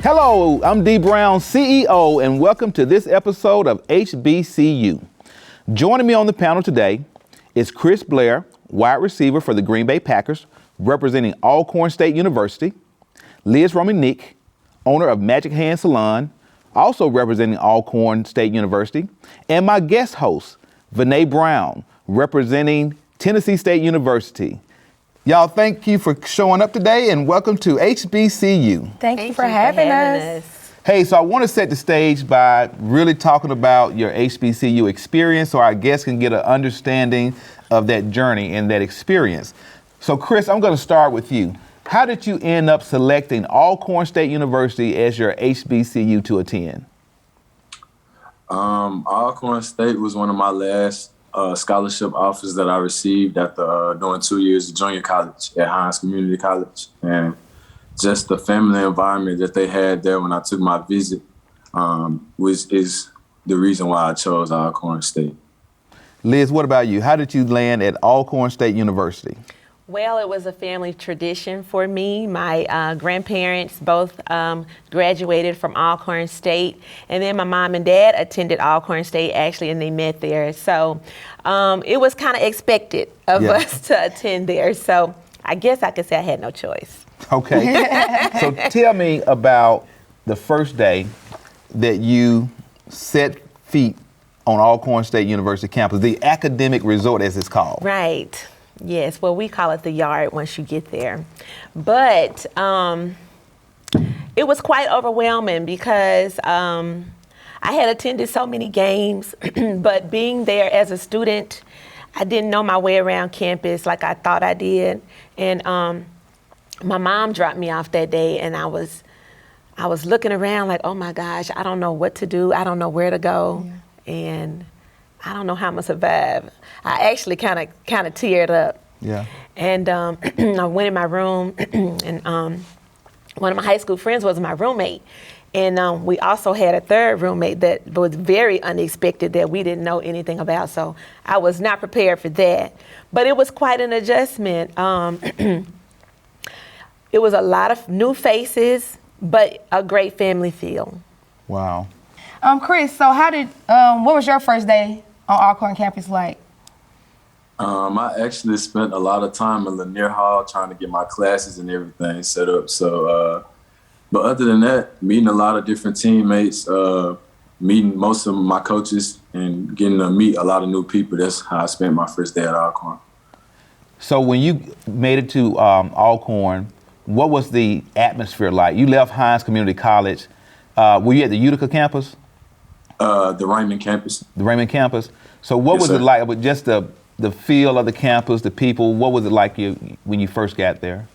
Hello, I'm Dee Brown CEO, and welcome to this episode of HBCU. Joining me on the panel today is Chris Blair, wide receiver for the Green Bay Packers, representing Alcorn State University, Liz Reimonenq, owner of Magic Hands Salon, also representing Alcorn State University, and my guest host, Venai Brown, representing Tennessee State University. Y'all, thank you for showing up today and welcome to HBCU. Thank you for having us. Hey, so I want to set the stage by really talking about your HBCU experience so our guests can get an understanding of that journey and that experience. So Chris, I'm going to start with you. How did you end up selecting Alcorn State University as your HBCU to attend? Alcorn State was one of my last scholarship offers that I received after doing 2 years of junior college at Hines Community College. And just the family environment that they had there when I took my visit is the reason why I chose Alcorn State. Liz, what about you? How did you land at Alcorn State University? Well, it was a family tradition for me. My grandparents both graduated from Alcorn State, and then my mom and dad attended Alcorn State actually, and they met there. So it was kind of expected of us to attend there. So I guess I could say I had no choice. Okay. So tell me about the first day that you set feet on Alcorn State University campus, the academic resort as it's called. Right. Yes, well, we call it the yard once you get there. But it was quite overwhelming because I had attended so many games, but being there as a student, I didn't know my way around campus like I thought I did. And my mom dropped me off that day, and I was looking around like, oh my gosh, I don't know what to do. I don't know where to go. Yeah. And I don't know how I'm gonna survive. I actually kind of teared up. Yeah. And I went in my room, and one of my high school friends was my roommate. And we also had a third roommate that was very unexpected that we didn't know anything about. So I was not prepared for that. But it was quite an adjustment. It was a lot of new faces, but a great family feel. Wow. Chris, so what was your first day on Alcorn campus like? I actually spent a lot of time in Lanier Hall trying to get my classes and everything set up. So, but other than that, meeting a lot of different teammates, meeting most of my coaches, and getting to meet a lot of new people. That's how I spent my first day at Alcorn. So when you made it to Alcorn, what was the atmosphere like? You left Hines Community College. Were you at the Utica campus? The Reimonenq campus. The Reimonenq campus. So what was it like with just the feel of the campus, the people? What was it like when you first got there?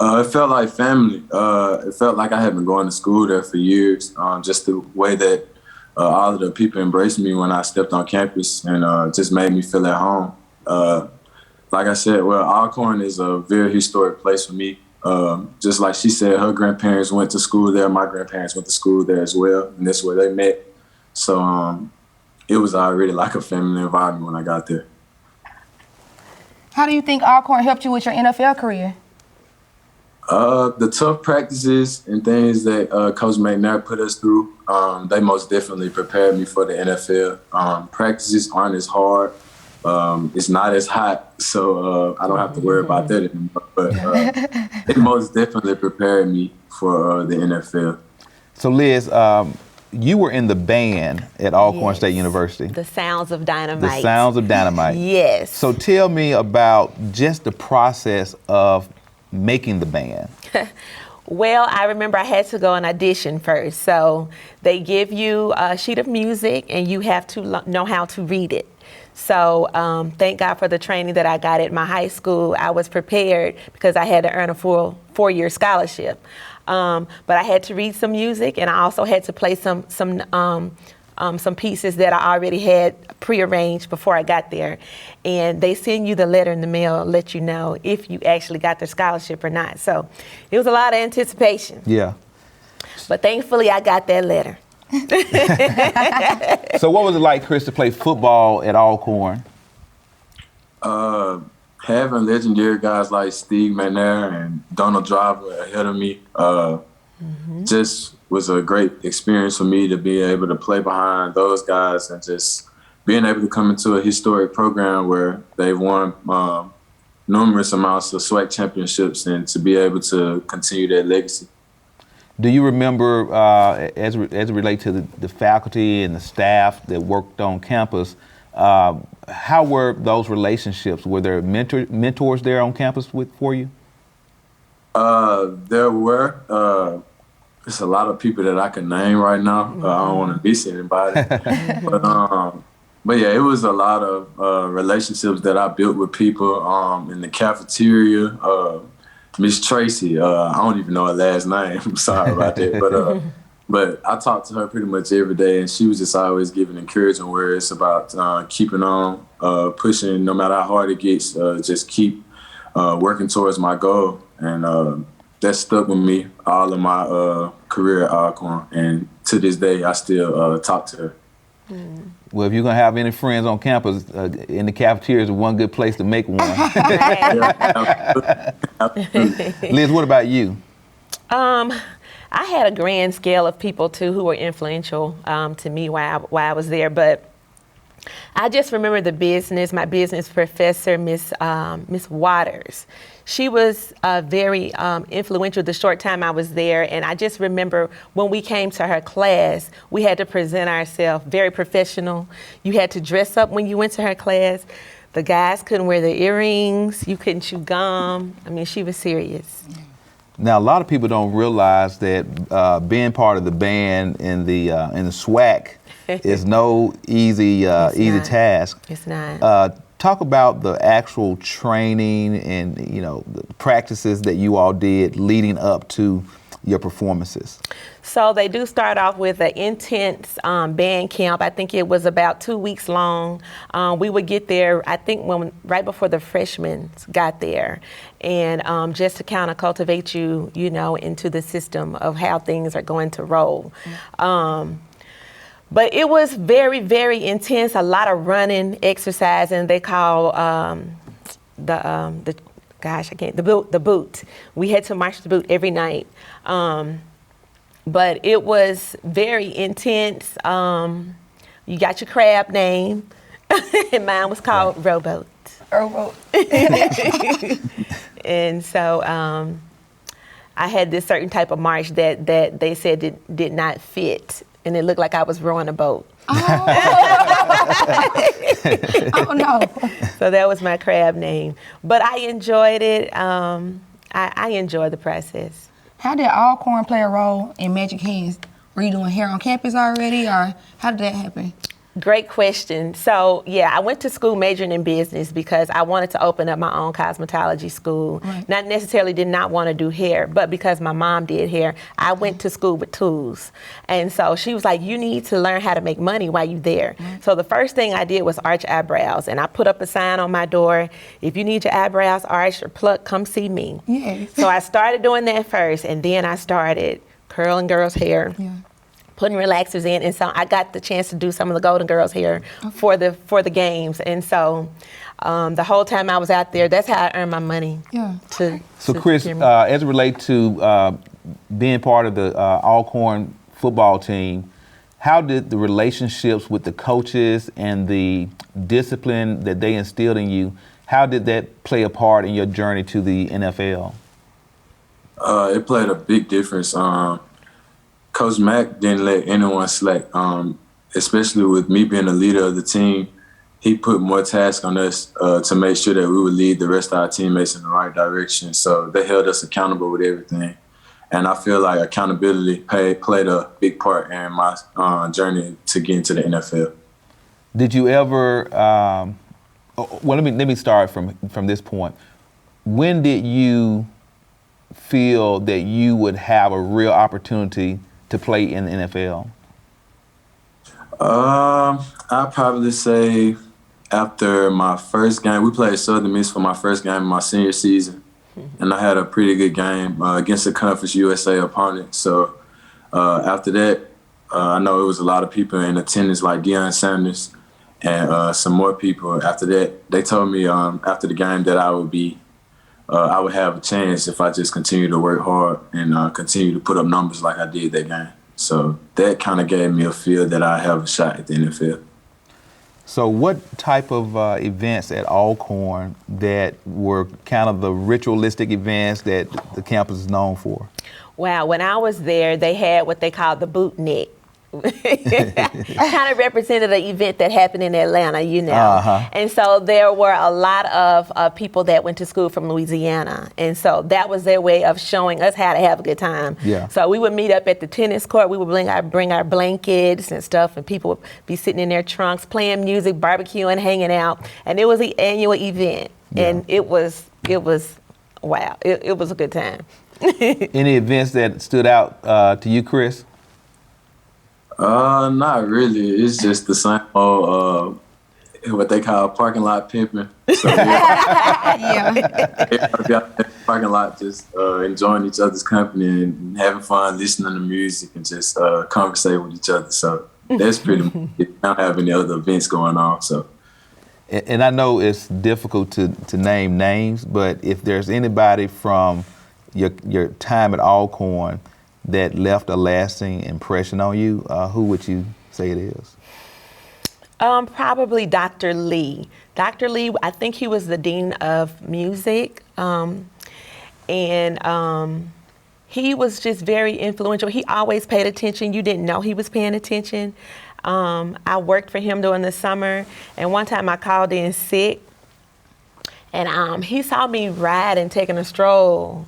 It felt like family. It felt like I had been going to school there for years. Just the way that all of the people embraced me when I stepped on campus, and just made me feel at home. Like I said, well, Alcorn is a very historic place for me. Just like she said, her grandparents went to school there. My grandparents went to school there as well, and that's where they met. So it was already like a family environment when I got there. How do you think Alcorn helped you with your NFL career? The tough practices and things that Coach McNair put us through, they most definitely prepared me for the NFL. Practices aren't as hard. It's not as hot, so I don't have to worry about that anymore. But it most definitely prepared me for the NFL. So Liz, you were in the band at Alcorn State University. The Sounds of Dynamite. The Sounds of Dynamite. Yes. So tell me about just the process of making the band. Well, I remember I had to go and audition first. So they give you a sheet of music, and you have to know how to read it. So thank God for the training that I got at my high school. I was prepared because I had to earn a full 4-year scholarship. But I had to read some music, and I also had to play some pieces that I already had prearranged before I got there. And they send you the letter in the mail, let you know if you actually got the scholarship or not. So it was a lot of anticipation. Yeah. But thankfully, I got that letter. So what was it like, Chris, to play football at Alcorn? Having legendary guys like Steve McNair and Donald Driver ahead of me, just was a great experience for me to be able to play behind those guys and just being able to come into a historic program where they've won numerous amounts of SWAC championships and to be able to continue that legacy. Do you remember, as it relates to the faculty and the staff that worked on campus, how were those relationships? Were there mentors there on campus for you? There were. There's a lot of people that I can name right now. I don't want to miss anybody. But yeah, it was a lot of relationships that I built with people in the cafeteria. Miss Tracy, I don't even know her last name. I'm sorry about that. But I talked to her pretty much every day, and she was just always giving encouraging words about keeping on, pushing no matter how hard it gets, just keep working towards my goal. And that stuck with me all of my career at Alcorn. And to this day, I still talk to her. Well, if you're going to have any friends on campus, in the cafeteria is one good place to make one. Liz, what about you? I had a grand scale of people, too, who were influential to me while I was there. But I just remember my business professor, Miss Waters. She was very influential the short time I was there. And I just remember when we came to her class, we had to present ourselves very professional. You had to dress up when you went to her class. The guys couldn't wear their earrings. You couldn't chew gum. I mean, she was serious. Now, a lot of people don't realize that being part of the band in the SWAC is no easy task. It's not. Talk about the actual training and the practices that you all did leading up to your performances. So they do start off with an intense band camp. I think it was about 2 weeks long. We would get there, I think, right before the freshmen got there, and just to kind of cultivate you, into the system of how things are going to roll. But it was very, very intense. A lot of running, exercise, and they call the boot. We had to march the boot every night. But it was very intense. You got your crab name, and mine was called Rowboat. Rowboat. And so I had this certain type of march that they said did not fit, and it looked like I was rowing a boat. Oh, oh no. So that was my crab name. But I enjoyed it. I enjoyed the process. How did Alcorn play a role in Magic Hands? Were you doing hair on campus already, or how did that happen? Great question. So, yeah, I went to school majoring in business because I wanted to open up my own cosmetology school. Right. Not necessarily did not want to do hair, but because my mom did hair, I went to school with tools. And so she was like, you need to learn how to make money while you're there. Right. So the first thing I did was arch eyebrows. And I put up a sign on my door, if you need your eyebrows arched or plucked, come see me. Yes. So I started doing that first, and then I started curling girls' hair. Yeah. Putting relaxers in, and so I got the chance to do some of the Golden Girls hair for the games, and so the whole time I was out there, that's how I earned my money. Yeah. So Chris, as it relates to being part of the Alcorn football team, how did the relationships with the coaches and the discipline that they instilled in you, how did that play a part in your journey to the NFL? It played a big difference. Coach Mack didn't let anyone slack, especially with me being the leader of the team. He put more tasks on us to make sure that we would lead the rest of our teammates in the right direction. So they held us accountable with everything. And I feel like accountability played a big part in my journey to get into the NFL. Did you ever, well, let me start from this point. When did you feel that you would have a real opportunity to play in the NFL? I'd probably say after my first game. We played Southern Miss for my first game in my senior season, and I had a pretty good game against a Conference USA opponent. So after that, I know it was a lot of people in attendance, like Deion Sanders and some more people. After that, they told me after the game that I would be I would have a chance if I just continue to work hard and continue to put up numbers like I did that game. So that kind of gave me a feel that I have a shot at the NFL. So what type of events at Alcorn that were kind of the ritualistic events that the campus is known for? Wow, when I was there, they had what they called the bootnik. Kind of represented an event that happened in Atlanta, you know. And so there were a lot of people that went to school from Louisiana. And so that was their way of showing us how to have a good time. Yeah. So we would meet up at the tennis court. We would bring our blankets and stuff, and people would be sitting in their trunks, playing music, barbecuing, hanging out. And it was the annual event. Yeah. And it was wow. It was a good time. Any events that stood out to you, Chris? Not really. It's just the same old, what they call parking lot pimping. So, everybody out in the parking lot just enjoying each other's company and having fun, listening to music and just conversate with each other. So that's pretty much it. I don't have any other events going on. So. And I know it's difficult to name names, but if there's anybody from your time at Alcorn that left a lasting impression on you, who would you say it is? Probably Dr. Lee. Dr. Lee, I think he was the dean of music, and he was just very influential. He always paid attention. You didn't know he was paying attention. I worked for him during the summer, and one time I called in sick, and he saw me riding, taking a stroll.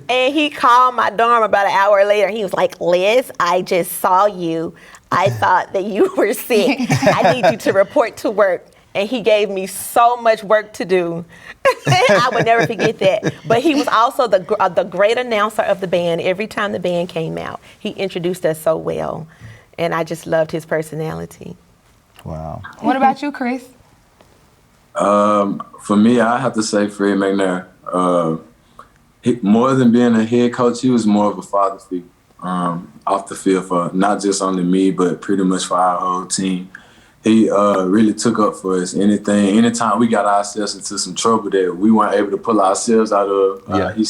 And he called my dorm about an hour later. He was like, Liz, I just saw you. I thought that you were sick. I need you to report to work. And he gave me so much work to do. I would never forget that. But he was also the great announcer of the band. Every time the band came out, he introduced us so well. And I just loved his personality. Wow. What about you, Chris? For me, I have to say Fred McNair. More than being a head coach, he was more of a father figure off the field for not just only me, but pretty much for our whole team. He really took up for us. Anytime we got ourselves into some trouble that we weren't able to pull ourselves out of, he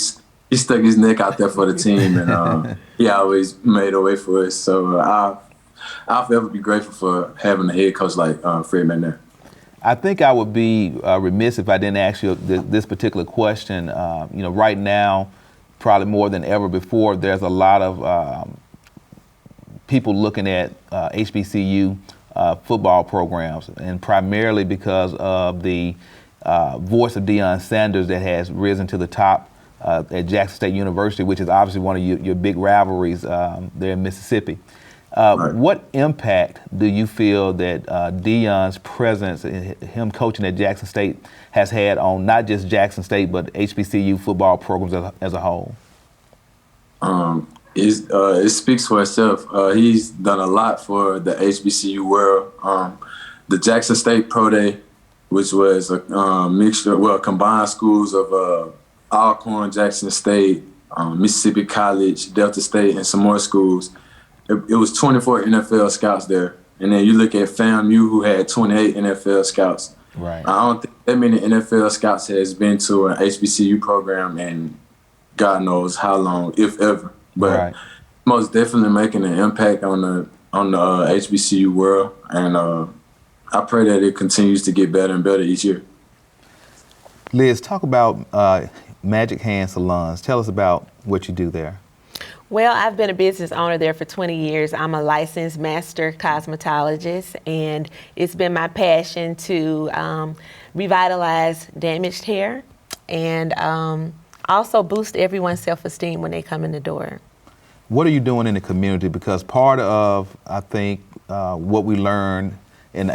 stuck his neck out there for the team, and he always made a way for us. So I'll forever be grateful for having a head coach like Fred McNair. I think I would be remiss if I didn't ask you this particular question. Right now, probably more than ever before, there's a lot of people looking at HBCU football programs, and primarily because of the voice of Deion Sanders that has risen to the top at Jackson State University, which is obviously one of your big rivalries there in Mississippi. Right. What impact do you feel that Deion's presence, him coaching at Jackson State, has had on not just Jackson State, but HBCU football programs as a whole? It speaks for itself. He's done a lot for the HBCU world. The Jackson State Pro Day, which was a mixture, combined schools of Alcorn, Jackson State, Mississippi College, Delta State, and some more schools. It was 24 NFL scouts there. And then you look at FAMU, who had 28 NFL scouts. Right. I don't think that many NFL scouts has been to an HBCU program in God knows how long, if ever. But most definitely making an impact on the HBCU world. And I pray that it continues to get better and better each year. Liz, talk about Magic Hands Salons. Tell us about what you do there. Well, I've been a business owner there for 20 years. I'm a licensed master cosmetologist, and it's been my passion to revitalize damaged hair and also boost everyone's self-esteem when they come in the door. What are you doing in the community? Because part of, I think, what we learned, and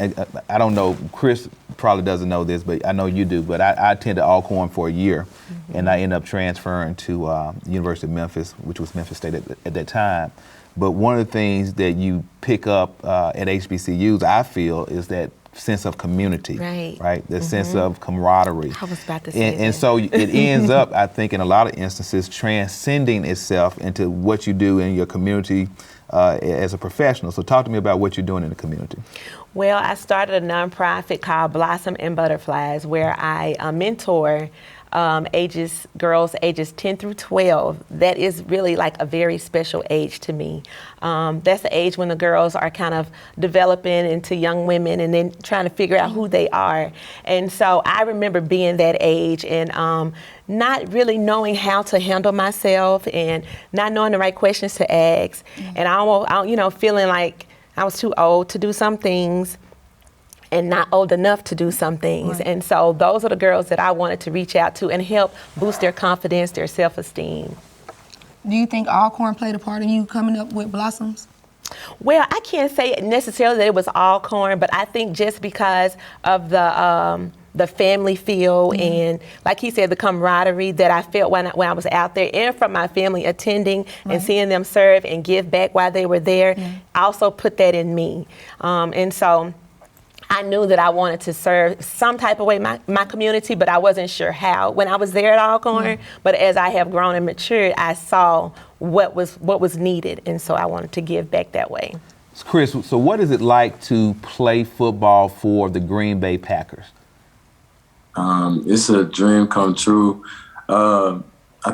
I don't know, Chris probably doesn't know this, but I know you do, but I attended Alcorn for a year, and I ended up transferring to University of Memphis, which was Memphis State at that time. But one of the things that you pick up at HBCUs, I feel, is that sense of community, right? The sense of camaraderie. I was about to say that. And so it ends up, I think, in a lot of instances, transcending itself into what you do in your community as a professional. So talk to me about what you're doing in the community. Well, I started a nonprofit called Blossom and Butterflies, where I mentor girls ages 10 through 12. That is really like a very special age to me. That's the age when the girls are kind of developing into young women and then trying to figure out who they are. And so I remember being that age and not really knowing how to handle myself and not knowing the right questions to ask. And I feeling like I was too old to do some things and not old enough to do some things. Right. And so those are the girls that I wanted to reach out to and help boost their confidence, their self-esteem. Do you think Alcorn played a part in you coming up with Blossoms? Well, I can't say necessarily that it was Alcorn, but I think just because of the family feel and, like he said, the camaraderie that I felt when I was out there, and from my family attending and seeing them serve and give back while they were there, also put that in me. And so I knew that I wanted to serve some type of way my community, but I wasn't sure how when I was there at Alcorn. But as I have grown and matured, I saw what was needed, and so I wanted to give back that way. Chris, so what is it like to play football for the Green Bay Packers? It's a dream come true. I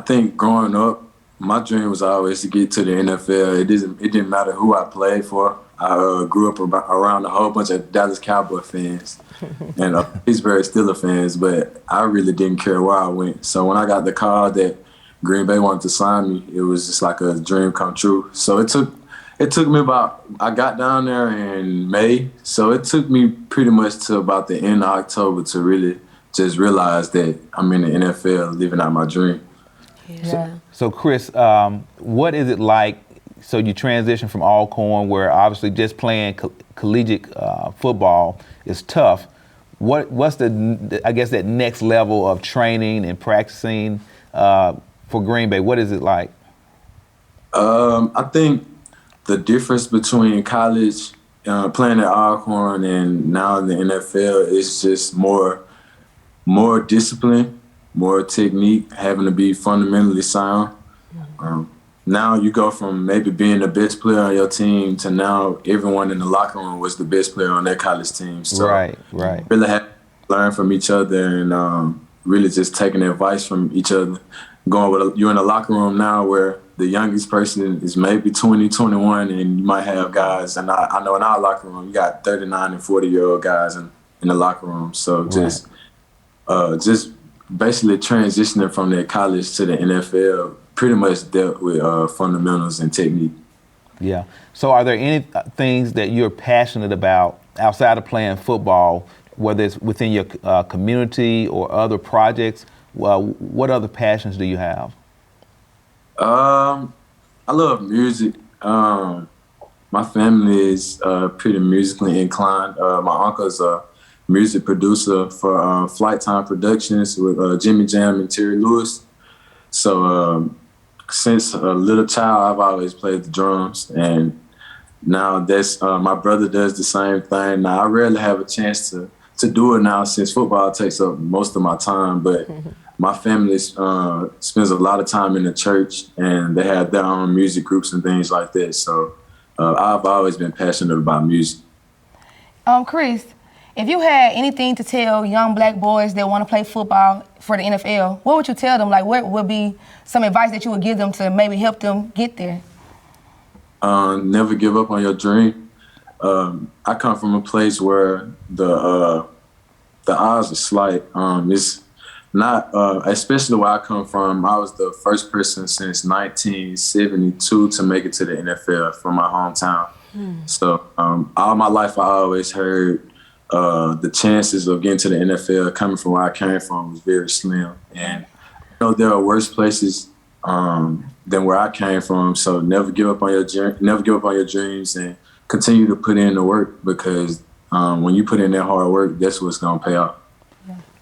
think growing up, my dream was always to get to the NFL. It didn't matter who I played for. I grew up around a whole bunch of Dallas Cowboy fans and Pittsburgh Steelers fans, but I really didn't care where I went. So when I got the call that Green Bay wanted to sign me, it was just like a dream come true. So it took me I got down there in May, so it took me pretty much to about the end of October to really just realize that I'm in the NFL living out my dream. Yeah. So Chris, what is it like? So you transition from Alcorn, where obviously just playing collegiate football is tough. What's that next level of training and practicing for Green Bay? What is it like? I think the difference between college, playing at Alcorn, and now in the NFL is just more discipline, more technique, having to be fundamentally sound. Now you go from maybe being the best player on your team to now everyone in the locker room was the best player on their college team. So right. Really have to learn from each other and really just taking advice from each other. You're in a locker room now where the youngest person is maybe 20, 21, and you might have guys, and I know in our locker room, you got 39 and 40-year-old guys in the locker room. So just basically transitioning from that college to the NFL pretty much dealt with fundamentals and technique. Yeah. So are there any things that you're passionate about outside of playing football, whether it's within your community or other projects? What other passions do you have? I love music. My family is pretty musically inclined. My uncle's a music producer for Flight Time Productions with Jimmy Jam and Terry Lewis. So since a little child, I've always played the drums, and now that's my brother does the same thing. Now I rarely have a chance to do it now since football takes up most of my time, but my family spends a lot of time in the church, and they have their own music groups and things like that. So I've always been passionate about music. Chris, if you had anything to tell young black boys that want to play football for the NFL, what would you tell them? Like, what would be some advice that you would give them to maybe help them get there? Never give up on your dream. I come from a place where the odds are slight. It's not, especially where I come from, I was the first person since 1972 to make it to the NFL from my hometown. So all my life I always heard the chances of getting to the NFL coming from where I came from was very slim. And there are worse places than where I came from. So never give up on your dreams, and continue to put in the work, because when you put in that hard work, that's what's gonna pay off.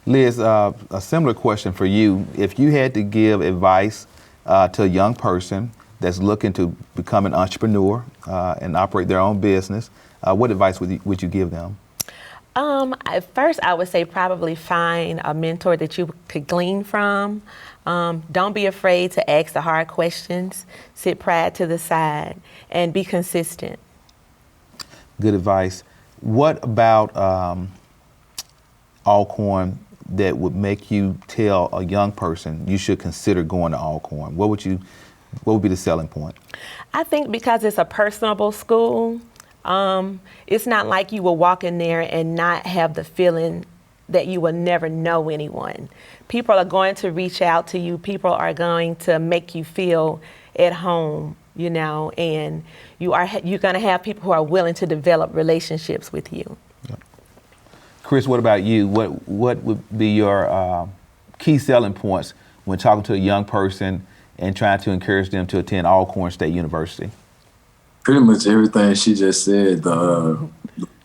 Liz, a similar question for you. If you had to give advice to a young person that's looking to become an entrepreneur and operate their own business, what advice would you give them? At first, I would say probably find a mentor that you could glean from. Don't be afraid to ask the hard questions, sit pride to the side, and be consistent. Good advice. What about Alcorn that would make you tell a young person you should consider going to Alcorn? What would be the selling point? I think because it's a personable school, it's not like you will walk in there and not have the feeling that you will never know anyone. People are going to reach out to you. People are going to make you feel at home, you know, and you're going to have people who are willing to develop relationships with you. Chris, what about you? What would be your key selling points when talking to a young person and trying to encourage them to attend Alcorn State University? Pretty much everything she just said. The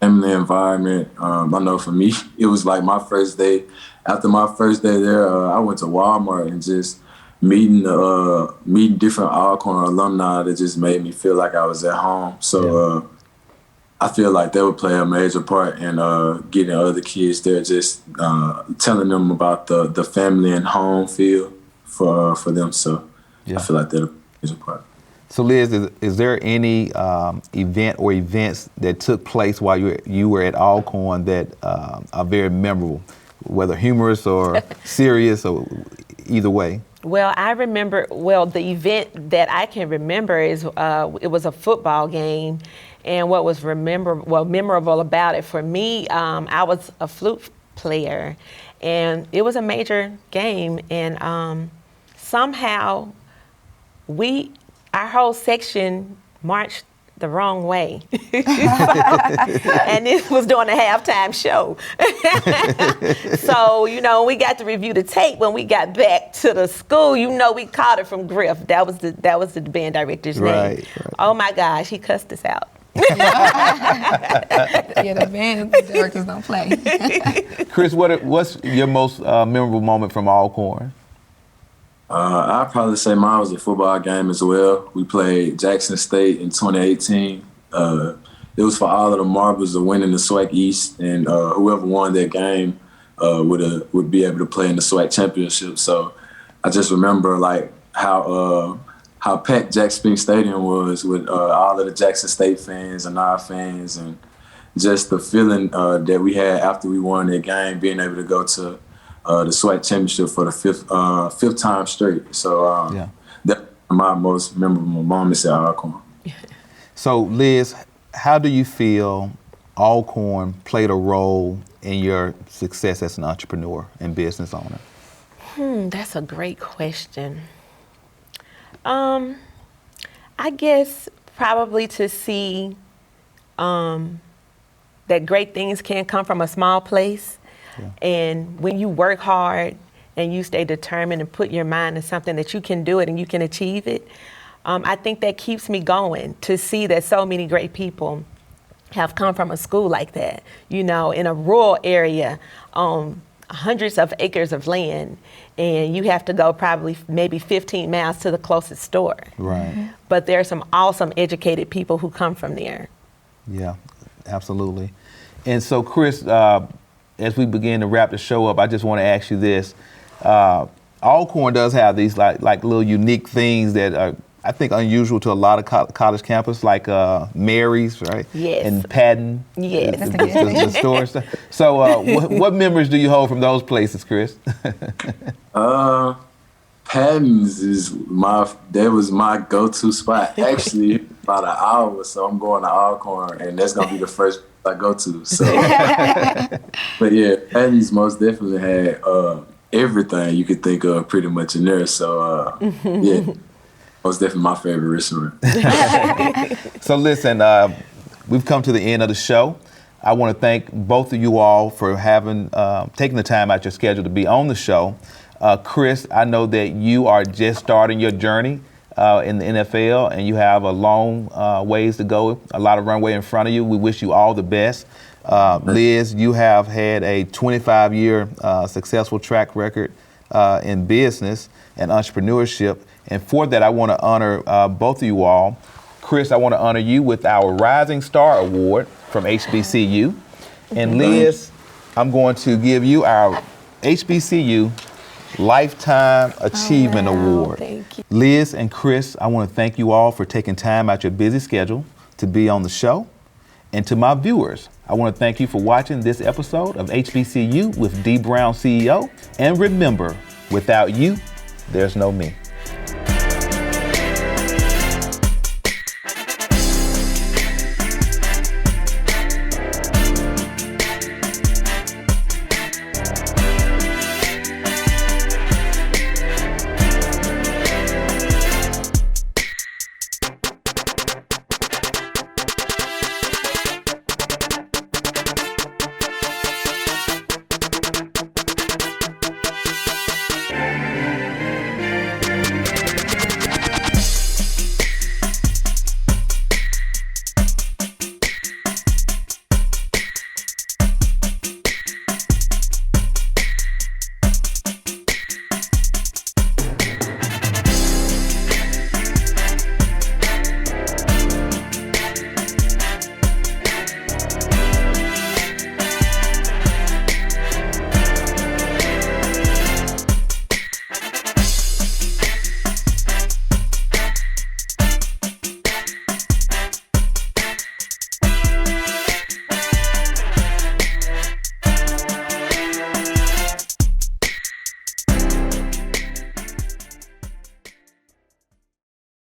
family environment. I know for me, it was like my first day. After my first day there, I went to Walmart and just meeting different Alcorn alumni that just made me feel like I was at home. So I feel like that would play a major part in getting other kids there, just telling them about the family and home feel for them. So I feel like that would play a major part. So Liz, is there any event or events that took place while you were at Alcorn that are very memorable, whether humorous or serious or either way? Well, I remember, the event that I can remember is it was a football game. And what was memorable about it for me, I was a flute player, and it was a major game. And somehow our whole section marched the wrong way. And this was during the halftime show. So, you know, we got to review the tape when we got back to the school. You know, we caught it from Griff. That was the band director's name. Right. Oh my gosh, he cussed us out. Yeah, the band directors don't play. Chris, what's your most memorable moment from Alcorn? I'd probably say mine was a football game as well. We played Jackson State in 2018. It was for all of the marbles of winning the SWAC East, and whoever won that game would be able to play in the SWAC championship. So I just remember like how packed Jack Spink Stadium was with all of the Jackson State fans and our fans, and just the feeling that we had after we won that game, being able to go to the SWAC championship for the fifth time straight. So that's my most memorable moments at Alcorn. So Liz, how do you feel Alcorn played a role in your success as an entrepreneur and business owner? That's a great question. I guess probably to see that great things can come from a small place. Yeah. And when you work hard and you stay determined and put your mind to something that you can do it and you can achieve it, I think that keeps me going, to see that so many great people have come from a school like that, you know, in a rural area on hundreds of acres of land, and you have to go probably maybe 15 miles to the closest store. Right. Mm-hmm. But there are some awesome educated people who come from there. Yeah, absolutely. And so Chris, as we begin to wrap the show up, I just want to ask you this. Alcorn does have these like little unique things that are, I think, unusual to a lot of college campus, like Mary's, right? Yes. And Patton. Yes. The store stuff. So what memories do you hold from those places, Chris? Patton's that was my go-to spot. Actually, about an hour, so I'm going to Alcorn, and that's gonna be the first I go to. So, but yeah, Patton's most definitely had everything you could think of pretty much in there. So yeah. Was definitely my favorite restaurant. So listen, we've come to the end of the show. I want to thank both of you all for taking the time out your schedule to be on the show. Chris, I know that you are just starting your journey in the NFL, and you have a long ways to go, a lot of runway in front of you. We wish you all the best. Liz, you have had a 25-year successful track record in business and entrepreneurship. And for that, I want to honor both of you all. Chris, I want to honor you with our Rising Star Award from HBCU. And Liz, I'm going to give you our HBCU Lifetime Achievement Award. Thank you. Liz and Chris, I want to thank you all for taking time out your busy schedule to be on the show. And to my viewers, I want to thank you for watching this episode of HBCU with Dee Brown CEO. And remember, without you, there's no me.